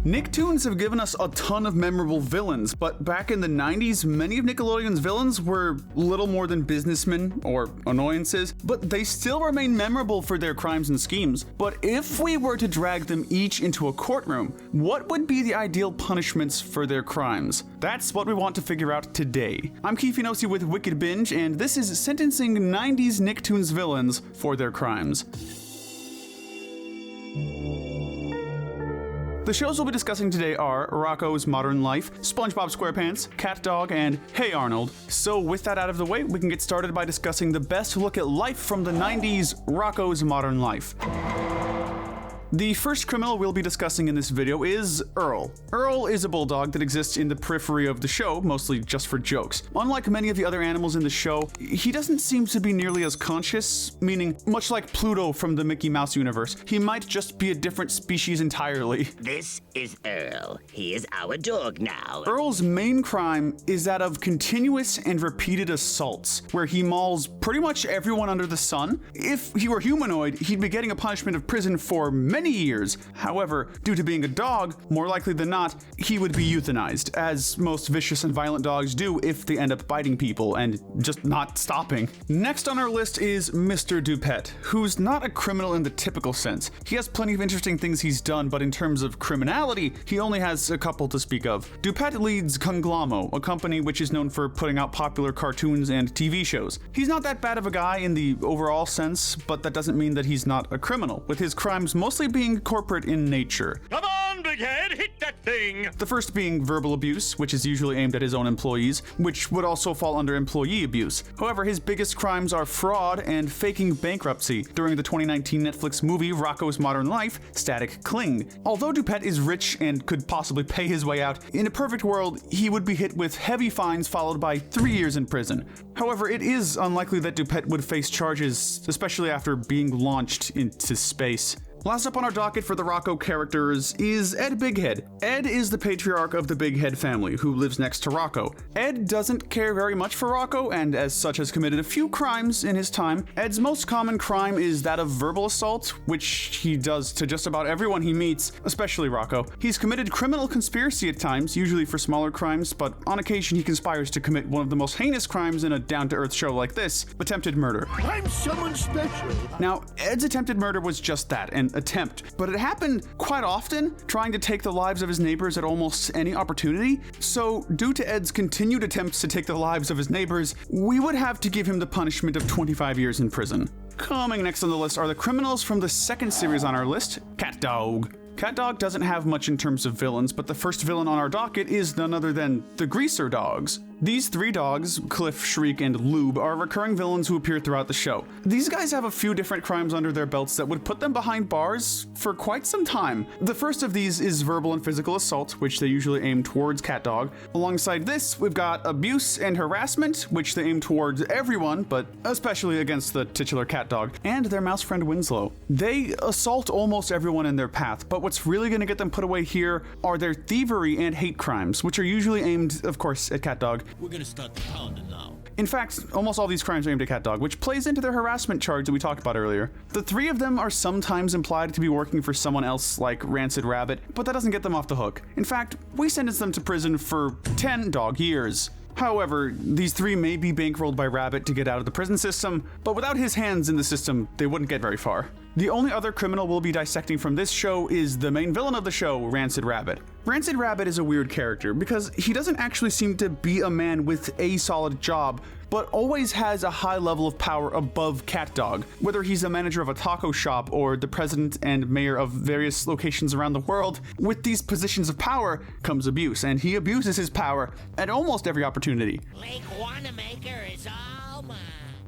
Nicktoons have given us a ton of memorable villains, but back in the 90s, many of Nickelodeon's villains were little more than businessmen or annoyances, but they still remain memorable for their crimes and schemes. But if we were to drag them each into a courtroom, what would be the ideal punishments for their crimes? That's what we want to figure out today. I'm Kristijan with Wicked Binge, and this is sentencing 90s Nicktoons villains for their crimes. The shows we'll be discussing today are Rocko's Modern Life, Spongebob SquarePants, Cat Dog, and Hey Arnold. So with that out of the way, we can get started by discussing the best look at life from the 90s, Rocko's Modern Life. The first criminal we'll be discussing in this video is Earl. Earl is a bulldog that exists in the periphery of the show, mostly just for jokes. Unlike many of the other animals in the show, he doesn't seem to be nearly as conscious, meaning much like Pluto from the Mickey Mouse universe, he might just be a different species entirely. This is Earl. He is our dog now. Earl's main crime is that of continuous and repeated assaults, where he mauls pretty much everyone under the sun. If he were humanoid, he'd be getting a punishment of prison for many years. However, due to being a dog, more likely than not, he would be euthanized, as most vicious and violent dogs do if they end up biting people and just not stopping. Next on our list is Mr. Dupet, who's not a criminal in the typical sense. He has plenty of interesting things he's done, but in terms of criminality, he only has a couple to speak of. Dupet leads Conglamo, a company which is known for putting out popular cartoons and TV shows. He's not that bad of a guy in the overall sense, but that doesn't mean that he's not a criminal, with his crimes mostly being corporate in nature. Come on, big head, hit that thing! The first being verbal abuse, which is usually aimed at his own employees, which would also fall under employee abuse. However, his biggest crimes are fraud and faking bankruptcy during the 2019 Netflix movie Rocko's Modern Life, Static Cling. Although Dupet is rich and could possibly pay his way out, in a perfect world, he would be hit with heavy fines followed by 3 years in prison. However, it is unlikely that Dupet would face charges, especially after being launched into space. Last up on our docket for the Rocko characters is Ed Bighead. Ed is the patriarch of the Bighead family, who lives next to Rocko. Ed doesn't care very much for Rocko, and as such has committed a few crimes in his time. Ed's most common crime is that of verbal assault, which he does to just about everyone he meets, especially Rocko. He's committed criminal conspiracy at times, usually for smaller crimes, but on occasion he conspires to commit one of the most heinous crimes in a down-to-earth show like this, attempted murder. I'm someone special. Now, Ed's attempted murder was just that, an attempt, but it happened quite often, trying to take the lives of his neighbors at almost any opportunity. So, due to Ed's continued attempts to take the lives of his neighbors, we would have to give him the punishment of 25 years in prison. Coming next on the list are the criminals from the second series on our list, Cat Dog. Cat Dog doesn't have much in terms of villains, but the first villain on our docket is none other than the Greaser Dogs. These three dogs, Cliff, Shriek, and Lube, are recurring villains who appear throughout the show. These guys have a few different crimes under their belts that would put them behind bars for quite some time. The first of these is verbal and physical assault, which they usually aim towards Cat Dog. Alongside this, we've got abuse and harassment, which they aim towards everyone, but especially against the titular Cat Dog, and their mouse friend Winslow. They assault almost everyone in their path, but what's really going to get them put away here are their thievery and hate crimes, which are usually aimed, of course, at Cat Dog. We're gonna start the pounding now. In fact, almost all these crimes are aimed at Cat Dog, which plays into their harassment charge that we talked about earlier. The three of them are sometimes implied to be working for someone else like Rancid Rabbit, but that doesn't get them off the hook. In fact, we sentence them to prison for 10 dog years. However, these three may be bankrolled by Rabbit to get out of the prison system, but without his hands in the system, they wouldn't get very far. The only other criminal we'll be dissecting from this show is the main villain of the show, Rancid Rabbit. Rancid Rabbit is a weird character because he doesn't actually seem to be a man with a solid job, but always has a high level of power above Cat Dog. Whether he's the manager of a taco shop or the president and mayor of various locations around the world, with these positions of power comes abuse, and he abuses his power at almost every opportunity. Lake Wanamaker is all mine.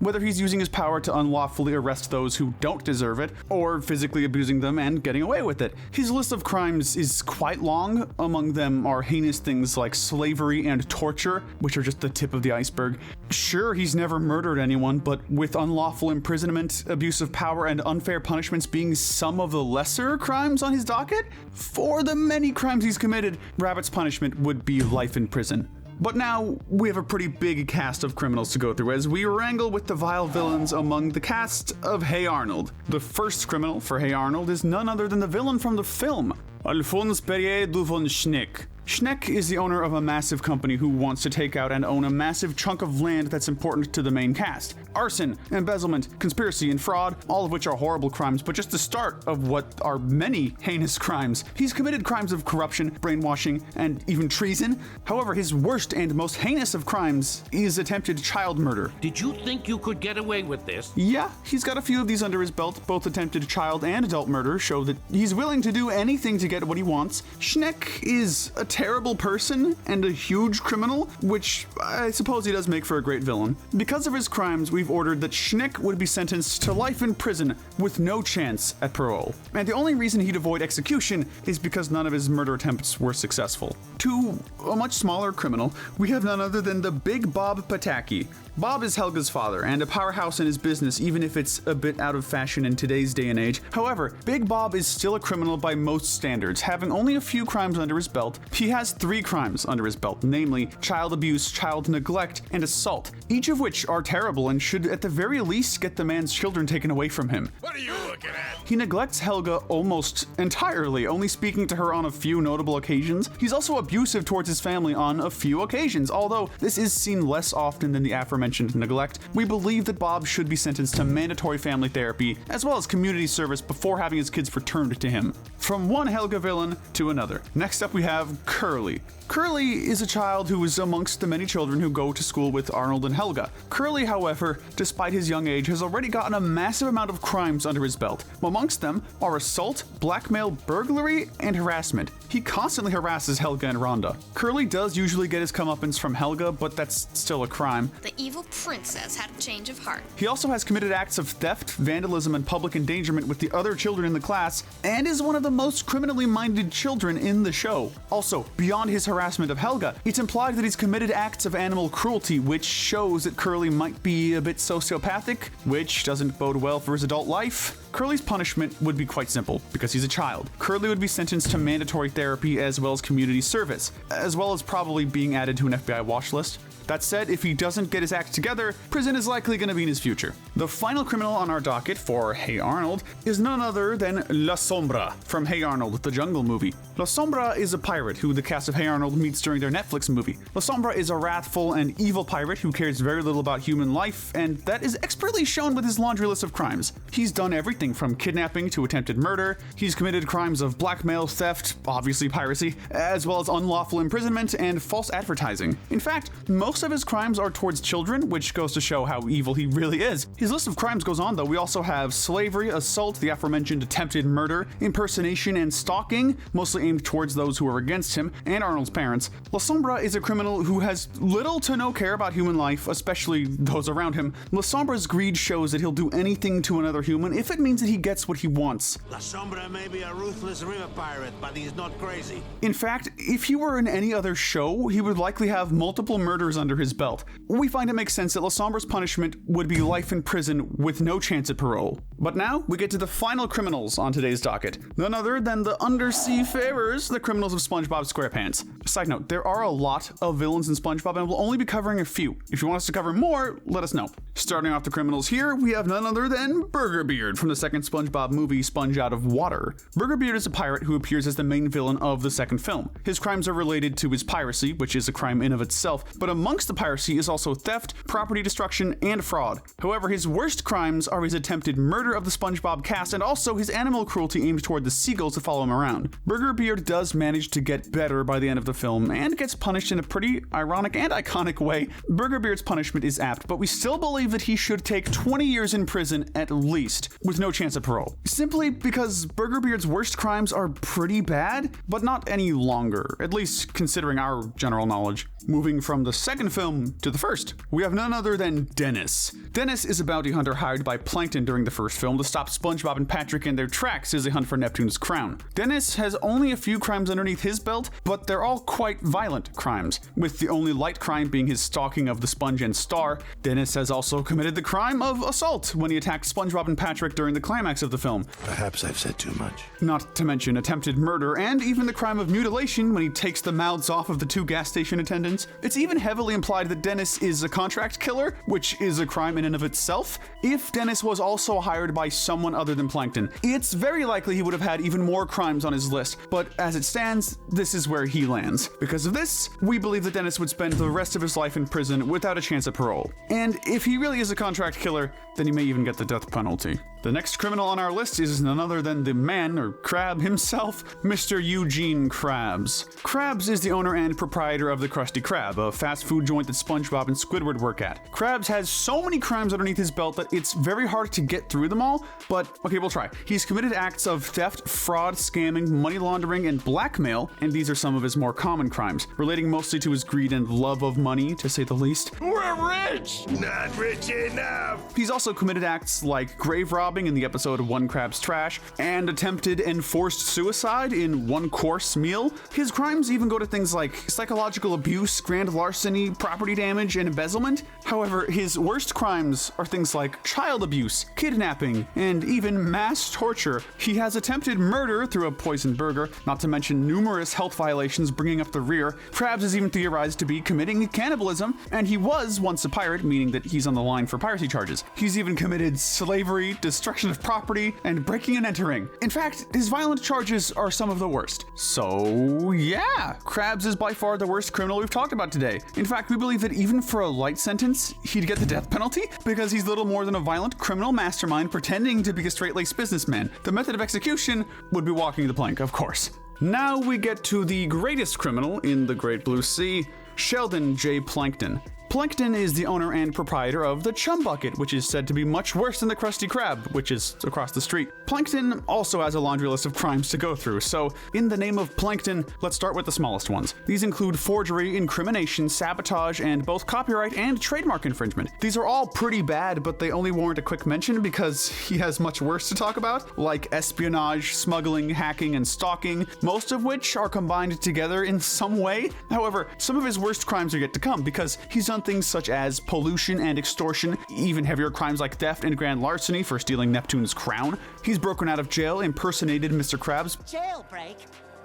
Whether he's using his power to unlawfully arrest those who don't deserve it, or physically abusing them and getting away with it. His list of crimes is quite long. Among them are heinous things like slavery and torture, which are just the tip of the iceberg. Sure, he's never murdered anyone, but with unlawful imprisonment, abuse of power, and unfair punishments being some of the lesser crimes on his docket, for the many crimes he's committed, Rabbit's punishment would be life in prison. But now, we have a pretty big cast of criminals to go through as we wrangle with the vile villains among the cast of Hey Arnold. The first criminal for Hey Arnold is none other than the villain from the film, Alphonse Perrier du von Schneck. Schneck is the owner of a massive company who wants to take out and own a massive chunk of land that's important to the main cast. Arson, embezzlement, conspiracy, and fraud, all of which are horrible crimes, but just the start of what are many heinous crimes. He's committed crimes of corruption, brainwashing, and even treason. However, his worst and most heinous of crimes is attempted child murder. Did you think you could get away with this? Yeah, he's got a few of these under his belt. Both attempted child and adult murder show that he's willing to do anything to get what he wants. Schneck is a terrible person and a huge criminal, which I suppose he does make for a great villain. Because of his crimes, we've ordered that Schneck would be sentenced to life in prison with no chance at parole. And the only reason he'd avoid execution is because none of his murder attempts were successful. To a much smaller criminal, we have none other than the Big Bob Pataki. Bob is Helga's father and a powerhouse in his business, even if it's a bit out of fashion in today's day and age. However, Big Bob is still a criminal by most standards, having only a few crimes under his belt. He has 3 crimes under his belt, namely child abuse, child neglect, and assault, each of which are terrible and should at the very least get the man's children taken away from him. What are you looking at? He neglects Helga almost entirely, only speaking to her on a few notable occasions. He's also abusive towards his family on a few occasions, although this is seen less often than the aforementioned neglect. We believe that Bob should be sentenced to mandatory family therapy as well as community service before having his kids returned to him. From one Helga villain to another. Next up we have Curly. Curly is a child who is amongst the many children who go to school with Arnold and Helga. Curly, however, despite his young age, has already gotten a massive amount of crimes under his belt. Amongst them are assault, blackmail, burglary, and harassment. He constantly harasses Helga and Rhonda. Curly does usually get his comeuppance from Helga, but that's still a crime. The evil princess had a change of heart. He also has committed acts of theft, vandalism, and public endangerment with the other children in the class, and is one of the most criminally minded children in the show. Also, beyond his harassment of Helga, it's implied that he's committed acts of animal cruelty, which shows that Curly might be a bit sociopathic, which doesn't bode well for his adult life. Curly's punishment would be quite simple, because he's a child. Curly would be sentenced to mandatory therapy as well as community service, as well as probably being added to an FBI watch list. That said, if he doesn't get his act together, prison is likely going to be in his future. The final criminal on our docket for Hey Arnold is none other than La Sombra from Hey Arnold, the Jungle movie. La Sombra is a pirate who the cast of Hey Arnold meets during their Netflix movie. La Sombra is a wrathful and evil pirate who cares very little about human life, and that is expertly shown with his laundry list of crimes. He's done everything from kidnapping to attempted murder. He's committed crimes of blackmail, theft, obviously piracy, as well as unlawful imprisonment and false advertising. In fact, most of his crimes are towards children, which goes to show how evil he really is. His list of crimes goes on though. We also have slavery, assault, the aforementioned attempted murder, impersonation, and stalking, mostly aimed towards those who are against him and Arnold's parents. La Sombra is a criminal who has little to no care about human life, especially those around him. La Sombra's greed shows that he'll do anything to another human if it means that he gets what he wants. La Sombra may be a ruthless river pirate, but he's not crazy. In fact, if he were in any other show, he would likely have multiple murders under his belt. We find it makes sense that La Sombra's punishment would be life in prison with no chance at parole. But now, we get to the final criminals on today's docket. None other than the undersea farers, the criminals of SpongeBob SquarePants. Side note, there are a lot of villains in SpongeBob and we'll only be covering a few. If you want us to cover more, let us know. Starting off the criminals here, we have none other than Burger Beard from the second SpongeBob movie, Sponge Out of Water. Burger Beard is a pirate who appears as the main villain of the second film. His crimes are related to his piracy, which is a crime in of itself, but amongst the piracy is also theft, property destruction, and fraud. However, his worst crimes are his attempted murder of the SpongeBob cast and also his animal cruelty aimed toward the seagulls that follow him around. Burger Beard does manage to get better by the end of the film and gets punished in a pretty ironic and iconic way. Burger Beard's punishment is apt, but we still believe that he should take 20 years in prison at least, with no chance of parole. Simply because Burger Beard's worst crimes are pretty bad, but not any longer, at least considering our general knowledge. Moving from the second film to the first, we have none other than Dennis. Dennis is a bounty hunter hired by Plankton during the first film to stop SpongeBob and Patrick in their tracks as they hunt for Neptune's crown. Dennis has only a few crimes underneath his belt, but they're all quite violent crimes, with the only light crime being his stalking of the Sponge and Star. Dennis has also also committed the crime of assault when he attacked SpongeBob and Patrick during the climax of the film. Perhaps I've said too much. Not to mention attempted murder and even the crime of mutilation when he takes the mouths off of the 2 gas station attendants. It's even heavily implied that Dennis is a contract killer, which is a crime in and of itself. If Dennis was also hired by someone other than Plankton, it's very likely he would have had even more crimes on his list, but as it stands, this is where he lands. Because of this, we believe that Dennis would spend the rest of his life in prison without a chance at parole. And if he really is a contract killer, then he may even get the death penalty. The next criminal on our list is none other than the man, or crab himself, Mr. Eugene Krabs. Krabs is the owner and proprietor of the Krusty Krab, a fast food joint that SpongeBob and Squidward work at. Krabs has so many crimes underneath his belt that it's very hard to get through them all, but okay, we'll try. He's committed acts of theft, fraud, scamming, money laundering, and blackmail, and these are some of his more common crimes, relating mostly to his greed and love of money, to say the least. We're rich! Not rich enough. He's also committed acts like grave robbing in the episode One Crab's Trash, and attempted enforced suicide in One Course Meal. His crimes even go to things like psychological abuse, grand larceny, property damage, and embezzlement. However, his worst crimes are things like child abuse, kidnapping, and even mass torture. He has attempted murder through a poisoned burger, not to mention numerous health violations bringing up the rear. Krabs is even theorized to be committing cannibalism, and he was once a pirate, meaning that he's on the line for piracy charges. He's even committed slavery, destruction of property, and breaking and entering. In fact, his violent charges are some of the worst. So yeah, Krabs is by far the worst criminal we've talked about today. In fact, we believe that even for a light sentence, he'd get the death penalty because he's little more than a violent criminal mastermind pretending to be a straight-laced businessman. The method of execution would be walking the plank, of course. Now we get to the greatest criminal in the Great Blue Sea, Sheldon J. Plankton. Plankton is the owner and proprietor of the Chum Bucket, which is said to be much worse than the Krusty Krab, which is across the street. Plankton also has a laundry list of crimes to go through, so in the name of Plankton, let's start with the smallest ones. These include forgery, incrimination, sabotage, and both copyright and trademark infringement. These are all pretty bad, but they only warrant a quick mention because he has much worse to talk about, like espionage, smuggling, hacking, and stalking, most of which are combined together in some way. However, some of his worst crimes are yet to come because he's done things such as pollution and extortion, even heavier crimes like theft and grand larceny for stealing Neptune's crown. He's broken out of jail, impersonated Mr. Krabs, Jailbreak?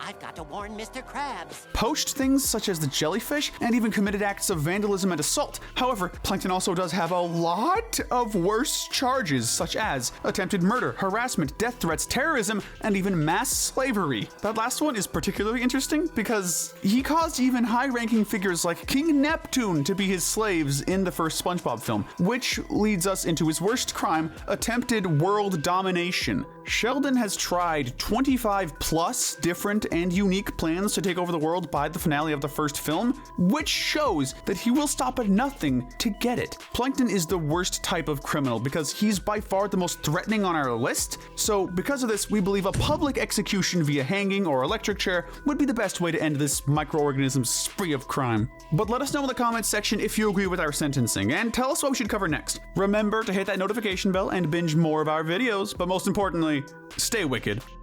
I've got to warn Mr. Krabs. poached things such as the jellyfish, and even committed acts of vandalism and assault. However, Plankton also does have a lot of worse charges, such as attempted murder, harassment, death threats, terrorism, and even mass slavery. That last one is particularly interesting because he caused even high-ranking figures like King Neptune to be his slaves in the first SpongeBob film, which leads us into his worst crime, attempted world domination. Sheldon has tried 25 plus different and unique plans to take over the world by the finale of the first film, which shows that he will stop at nothing to get it. Plankton is the worst type of criminal because he's by far the most threatening on our list, so because of this, we believe a public execution via hanging or electric chair would be the best way to end this microorganism spree of crime. But let us know in the comments section if you agree with our sentencing, and tell us what we should cover next. Remember to hit that notification bell and binge more of our videos, but most importantly, stay wicked.